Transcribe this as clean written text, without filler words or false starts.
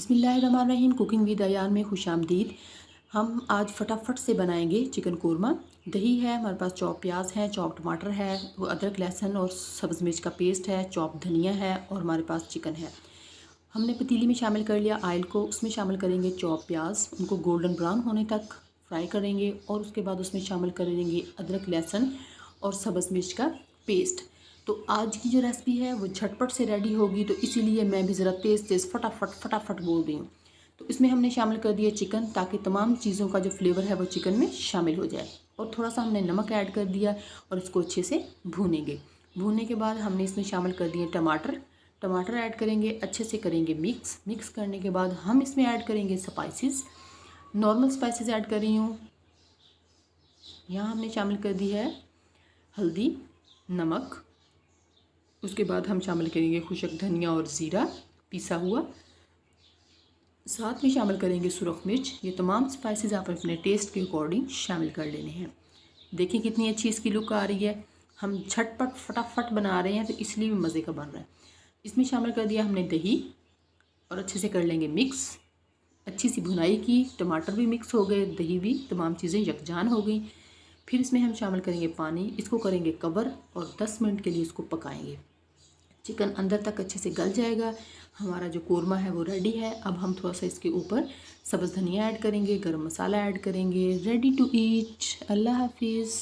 बिस्मिल्लाहिर्रहमानिर्रहीम। Cooking with Ayan में खुश आमदीद। हम आज फटाफट से बनाएंगे चिकन कोरमा। दही है हमारे पास, चॉप प्याज है, चॉप टमाटर है, वो अदरक लहसुन और सब्ज़ मिर्च का पेस्ट है, चॉप धनिया है और हमारे पास चिकन है। हमने पतीली में शामिल कर लिया ऑयल को, उसमें शामिल करेंगे चॉप प्याज, उनको गोल्डन ब्राउन होने तक फ्राई करेंगे और उसके बाद उसमें शामिल करेंगे अदरक लहसुन और सब्ज़ मिर्च का पेस्ट। तो आज की जो रेसिपी है वो झटपट से रेडी होगी, तो इसीलिए मैं भी ज़रा तेज़ तेज़ फटाफट बोल रही हूँ। तो इसमें हमने शामिल कर दिया चिकन, ताकि तमाम चीज़ों का जो फ्लेवर है वो चिकन में शामिल हो जाए। और थोड़ा सा हमने नमक ऐड कर दिया और इसको अच्छे से भूनेंगे। भूनने के बाद हमने इसमें शामिल कर दिए टमाटर ऐड करेंगे, अच्छे से करेंगे मिक्स करने के बाद हम इसमें ऐड करेंगे स्पाइसेस। नॉर्मल स्पाइसेस ऐड कर रही हूँ। यहाँ हमने शामिल कर दी है हल्दी, नमक। उसके बाद हम शामिल करेंगे खुशक धनिया और ज़ीरा पिसा हुआ। साथ में शामिल करेंगे सुरख मिर्च। ये तमाम स्पाइसेस आप अपने टेस्ट के अकॉर्डिंग शामिल कर लेने हैं। देखिए कितनी अच्छी इसकी लुक आ रही है। हम झटपट फटाफट बना रहे हैं, तो इसलिए भी मज़े का बन रहा है। इसमें शामिल कर दिया हमने दही और अच्छे से कर लेंगे मिक्स। अच्छी सी भुनाई की, टमाटर भी मिक्स हो गए, दही भी, तमाम चीज़ें यकजान हो गई। फिर इसमें हम शामिल करेंगे पानी, इसको करेंगे कवर और 10 मिनट के लिए इसको पकाएंगे। चिकन अंदर तक अच्छे से गल जाएगा। हमारा जो कोरमा है वो रेडी है। अब हम थोड़ा सा इसके ऊपर सब्ज़ धनिया ऐड करेंगे, गरम मसाला ऐड करेंगे। Ready to eat. अल्लाह हाफिज़।